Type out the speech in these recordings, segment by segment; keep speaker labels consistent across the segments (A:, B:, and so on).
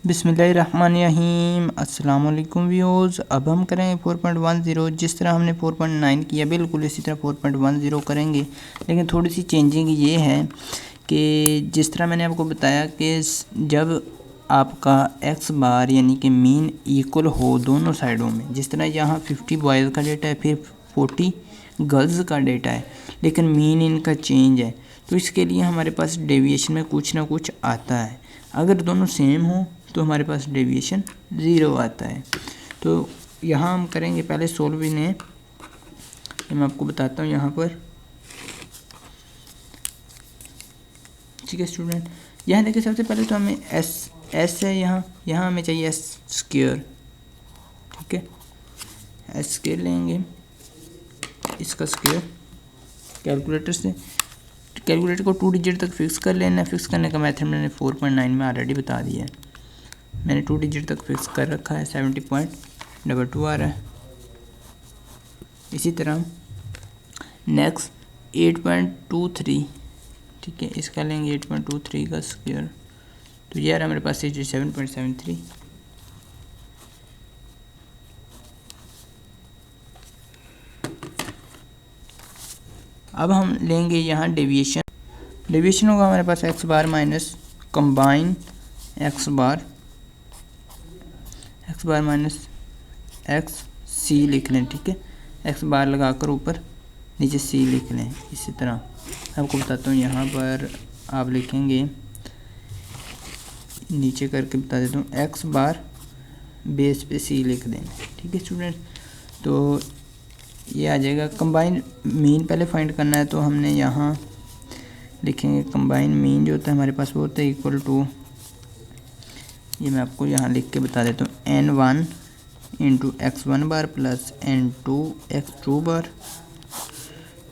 A: बिस्मिल्लाहिर्रहमानिर्रहीम अस्सलाम वालेकुम व्यूअर्स। अब हम करेंगे 4.10। जिस तरह हमने 4.9 किया बिल्कुल इसी तरह 4.10 करेंगे, लेकिन थोड़ी सी चेंजिंग ये है कि जिस तरह मैंने आपको बताया कि जब आपका एक्स बार यानी कि मीन इक्वल हो दोनों साइडों में, जिस तरह यहाँ 50 बॉयज़ का डेटा है, फिर 40 गर्ल्स का डेटा है, लेकिन मीन इनका चेंज है, तो इसके लिए हमारे पास डेविएशन में कुछ ना कुछ आता है। अगर दोनों सेम हो तो हमारे पास डेविएशन 0 आता है। तो यहाँ हम करेंगे पहले सोल्व इन्हें, मैं आपको बताता हूँ यहाँ पर। ठीक है स्टूडेंट, यहाँ देखिए सबसे पहले तो हमें एस है, यहाँ हमें चाहिए एस स्क्वायर। ठीक है, एस स्क्वायर लेंगे, इसका स्क्वायर कैलकुलेटर से, कैलकुलेटर को 2 डिजिट तक फिक्स कर लेना है। फिक्स करने का मेथड मैंने 4.9 में ऑलरेडी बता दिया है। मैंने 2 डिजिट तक फिक्स कर रखा है, 70.22 आ रहा है। इसी तरह नेक्स्ट 8.23, ठीक है, इसका लेंगे 8.23 का स्क्वायर, तो ये आ रहा है मेरे पास 87.73। अब हम लेंगे यहाँ डेविएशन। डेविएशन होगा हमारे पास x bar minus combine x bar minus X सी लिख लें। ठीक है, एक्स बार लगाकर ऊपर नीचे सी लिख लें। इसी तरह आपको बताता हूँ, यहाँ पर आप लिखेंगे, नीचे करके बता देता हूँ, एक्स बार बेस पे सी लिख दें। ठीक है स्टूडेंट, तो ये आ जाएगा। कंबाइन मीन पहले फाइंड करना है, तो हमने यहाँ लिखेंगे कंबाइन मीन जो होता है हमारे पास वो होता है इक्वल टू, ये मैं आपको यहाँ लिख के बता देता हूँ, n1 into x1 bar plus n2 x2 bar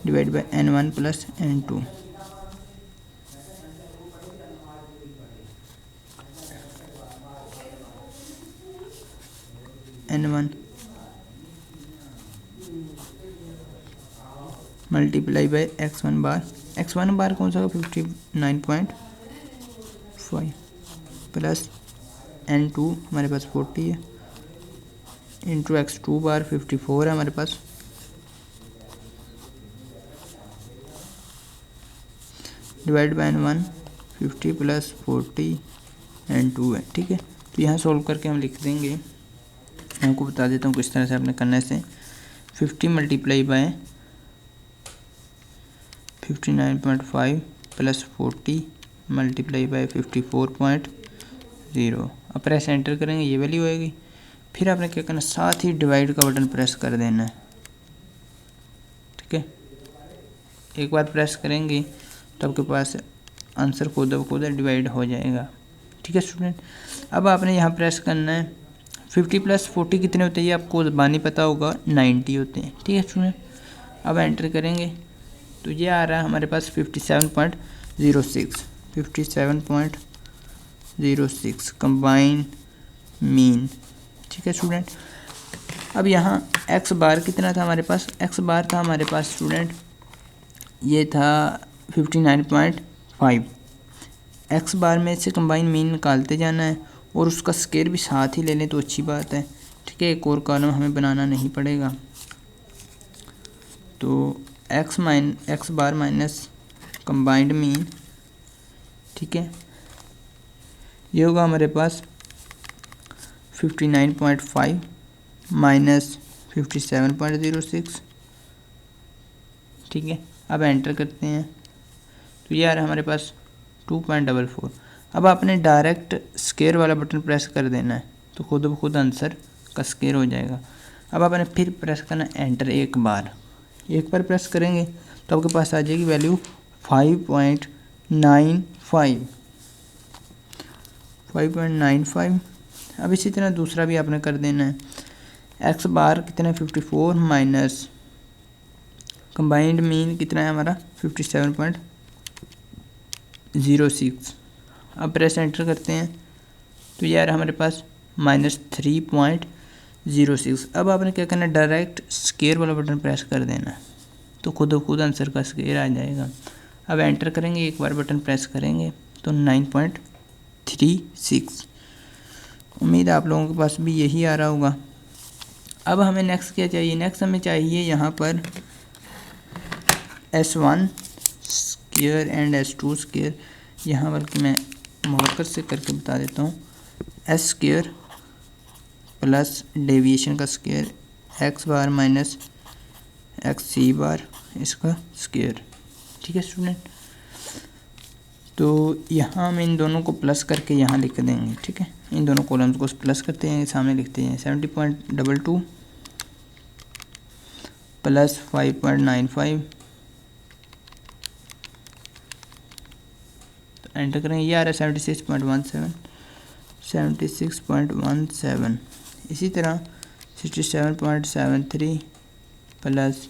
A: divide by n1 plus n2। n1 multiply by x1 बार कौन सा 59.5 प्लस n2 हमारे पास 40 है इंटू x2 बार 54 है हमारे पास, divide by n1 50 plus 40 n2 है। ठीक है, तो यहाँ सॉल्व करके हम लिख देंगे। मैं आपको बता देता हूँ किस तरह से आपने करना है। इसे 50 multiply by 59.5 plus 40 multiply by 54.0। अब प्रेस एंटर करेंगे, ये वैल्यू आएगी। फिर आपने क्या करना है, साथ ही डिवाइड का बटन प्रेस कर देना है। ठीक है, एक बार प्रेस करेंगे तो आपके पास आंसर खुद ब खुद डिवाइड हो जाएगा। ठीक है स्टूडेंट, अब आपने यहाँ प्रेस करना है। 50 प्लस 40 कितने होते हैं ये आपको ज़बानी पता होगा, 90 होते हैं। ठीक है स्टूडेंट, अब एंटर करेंगे तो ये आ रहा है हमारे पास 57.06 कंबाइन मीन। ठीक है स्टूडेंट, अब यहाँ एक्स बार कितना था हमारे पास, एक्स बार था हमारे पास स्टूडेंट, ये था 59.5। एक्स बार में से कंबाइन मीन निकालते जाना है और उसका स्केयर भी साथ ही ले लें तो अच्छी बात है। ठीक है, एक और कॉलम हमें बनाना नहीं पड़ेगा। तो x bar minus combined mean, ठीक है, ये होगा हमारे पास 59.5 माइनस 57.06। ठीक है, अब एंटर करते हैं तो ये आ रहा है हमारे पास 2.44। अब आपने डायरेक्ट स्केयर वाला बटन प्रेस कर देना है तो खुद ब खुद आंसर का स्केयर हो जाएगा। अब आपने फिर प्रेस करना एंटर, एक बार प्रेस करेंगे तो आपके पास आ जाएगी वैल्यू 5.95। अब इसी तरह दूसरा भी आपने कर देना है। एक्स बार कितना है 54 माइनस कंबाइंड मीन कितना है हमारा 57.06। अब प्रेस एंटर करते हैं तो ये आ रहा है हमारे पास -3.06। अब आपने क्या करना है, डायरेक्ट स्केयर वाला बटन प्रेस कर देना है तो खुद आंसर का स्केयर आ जाएगा। अब एंटर करेंगे, एक बार बटन प्रेस करेंगे तो 9.36। उम्मीद है आप लोगों के पास भी यही आ रहा होगा। अब हमें नेक्स्ट क्या चाहिए, नेक्स्ट हमें चाहिए यहाँ पर S1 square and S2 square. यहाँ बल्कि मैं मरकज से करके बता देता हूँ, S स्क्वायर प्लस डेविएशन का स्क्वायर x बार माइनस एक्स सी बार इसका स्क्वायर। ठीक है स्टूडेंट, तो यहाँ हम इन दोनों को प्लस करके यहाँ लिख देंगे। ठीक है, इन दोनों कॉलम्स को प्लस करते हैं, सामने लिखते हैं 70.22 प्लस 5.95, तो एंटर करेंगे, ये आ रहा है 76.17। इसी तरह 67.73 प्लस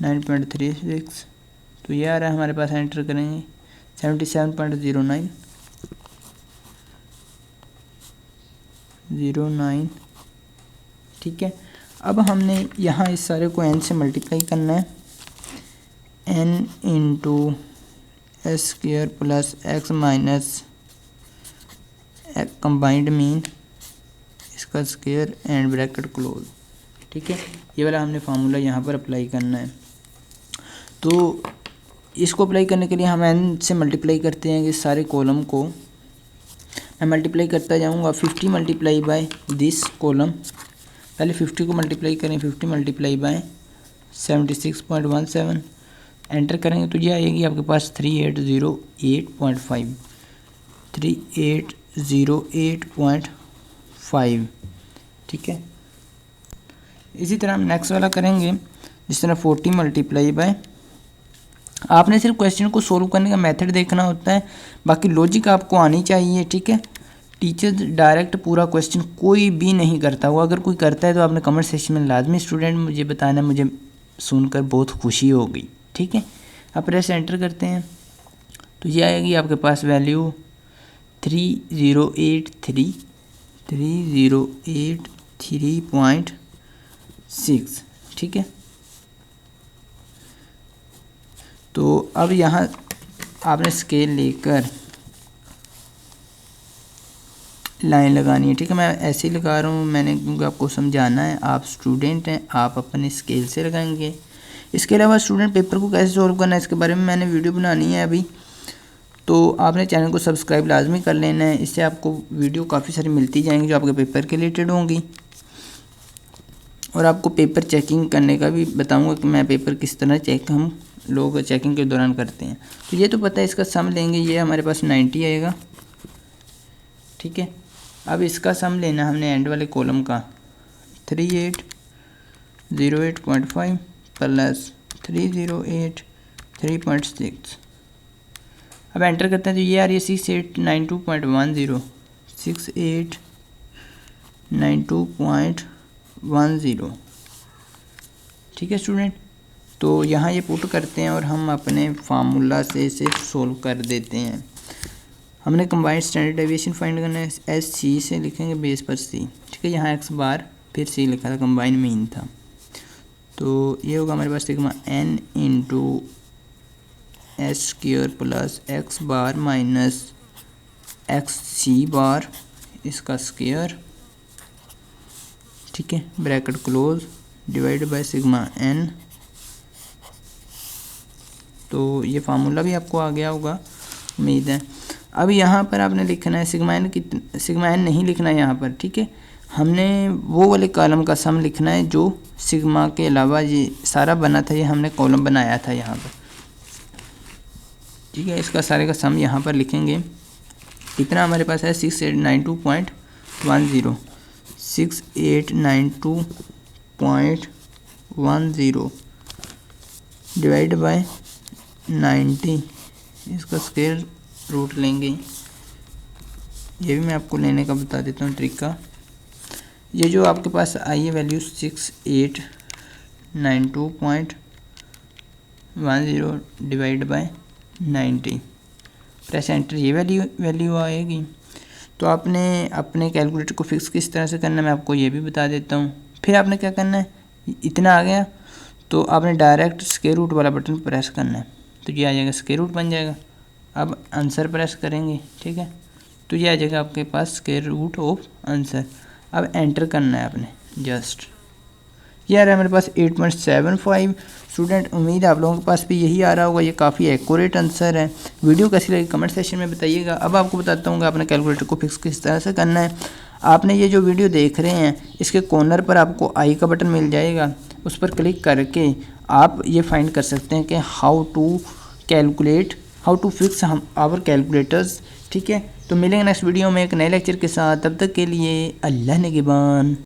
A: 9.36, तो ये आ रहा है हमारे पास, एंटर करेंगे 77.09। ठीक है, अब हमने यहाँ इस सारे को n से मल्टीप्लाई करना है, n into S square plus x minus combined mean इसका स्क्वायर एंड ब्रैकेट क्लोज। ठीक है, ये वाला हमने फार्मूला यहाँ पर अप्लाई करना है। तो इसको अप्लाई करने के लिए हम n से मल्टीप्लाई करते हैं कि सारे कॉलम को मैं मल्टीप्लाई करता जाऊँगा। 50 मल्टीप्लाई बाय दिस कॉलम, पहले 50 को मल्टीप्लाई करें, 50 मल्टीप्लाई बाय 76.17, एंटर करेंगे तो ये आएगी आपके पास 3808.5, 3808.5। ठीक है, इसी तरह हम नेक्स्ट वाला करेंगे, जिस तरह 40 मल्टीप्लाई बाय, आपने सिर्फ क्वेश्चन को सोल्व करने का मेथड देखना होता है, बाकी लॉजिक आपको आनी चाहिए। ठीक है, टीचर डायरेक्ट पूरा क्वेश्चन कोई भी नहीं करता, वो अगर कोई करता है तो आपने कमेंट सेक्शन में लाजमी स्टूडेंट मुझे बताना, मुझे सुनकर बहुत खुशी होगी। ठीक है, अब प्रेस एंटर करते हैं तो ये आएगी आपके पास वैल्यू 3083.6। ठीक है, तो अब यहाँ आपने स्केल लेकर लाइन लगानी है। ठीक है, मैं ऐसे ही लगा रहा हूँ मैंने, क्योंकि आपको समझाना है, आप स्टूडेंट हैं, आप अपने स्केल से लगाएंगे। इसके अलावा स्टूडेंट पेपर को कैसे सॉल्व करना है इसके बारे में मैंने वीडियो बनानी है अभी, तो आपने चैनल को सब्सक्राइब लाजमी कर लेना है। इससे आपको वीडियो काफ़ी सारी मिलती जाएंगी जो आपके पेपर के रिलेटेड होंगी, और आपको पेपर चेकिंग करने का भी बताऊंगा कि मैं पेपर किस तरह चेक हम लोग चेकिंग के दौरान करते हैं। तो ये तो पता है, इसका सम लेंगे, ये हमारे पास 90 आएगा। ठीक है, अब इसका सम लेना हमने एंड वाले कॉलम का, 3808.5 प्लस 3083.6। अब एंटर करते हैं तो ये आ रही है 6892.10, 6892.10। ठीक है स्टूडेंट, तो यहाँ ये पुट करते हैं और हम अपने फार्मूला से इसे सोल्व कर देते हैं। हमने कंबाइंड स्टैंडर्ड डेविएशन फाइंड करना है, एस सी से लिखेंगे बेस पर सी। ठीक है, यहाँ एक्स बार फिर सी लिखा था, कंबाइंड मीन था, तो ये होगा हमारे पास sigma N into S square plus X bar minus X C bar इसका स्क्वायर। ठीक है, bracket close divide by sigma N. तो ये फार्मूला भी आपको आ गया होगा उम्मीद है। अब यहाँ पर आपने लिखना है सिग्मा एन नहीं लिखना है यहाँ पर। ठीक है, हमने वो वाले कॉलम का सम लिखना है जो सिग्मा के अलावा ये सारा बना था, ये हमने कॉलम बनाया था यहाँ पर। ठीक है, इसका सारे का सम यहाँ पर लिखेंगे। कितना हमारे पास है 6892.10, 6892.10 डिवाइड बाय 90, इसका स्क्वायर रूट लेंगे। ये भी मैं आपको लेने का बता देता हूँ तरीका। ये जो आपके पास आई है value 6892.10 divide by 90, press enter, ये वैल्यू आएगी। तो आपने अपने कैलकुलेटर को फिक्स किस तरह से करना है मैं आपको ये भी बता देता हूँ। फिर आपने क्या करना है, इतना आ गया तो आपने डायरेक्ट स्क्वायर रूट वाला बटन प्रेस करना है, तो ये आ जाएगा, स्क्वायर रूट बन जाएगा। अब आंसर प्रेस करेंगे। ठीक है, तो ये आ जाएगा आपके पास स्क्वायर रूट ऑफ आंसर। अब एंटर करना है आपने जस्ट। ये आ रहा है मेरे पास 8.75। स्टूडेंट उम्मीद है आप लोगों के पास भी यही आ रहा होगा। ये काफ़ी एक्यूरेट आंसर है। वीडियो कैसी लगी कमेंट सेक्शन में बताइएगा। अब आपको बताता हूँ कि आपने कैलकुलेटर को फिक्स किस तरह से करना है। आपने ये जो वीडियो देख रहे हैं इसके कॉर्नर पर आपको आई का बटन मिल जाएगा, उस पर क्लिक करके आप ये फाइंड कर सकते हैं कि how to fix our calculators. ठीक है, तो मिलेंगे नेक्स्ट वीडियो में एक नए लेक्चर के साथ। तब तक के लिए अल्लाह निगहबान।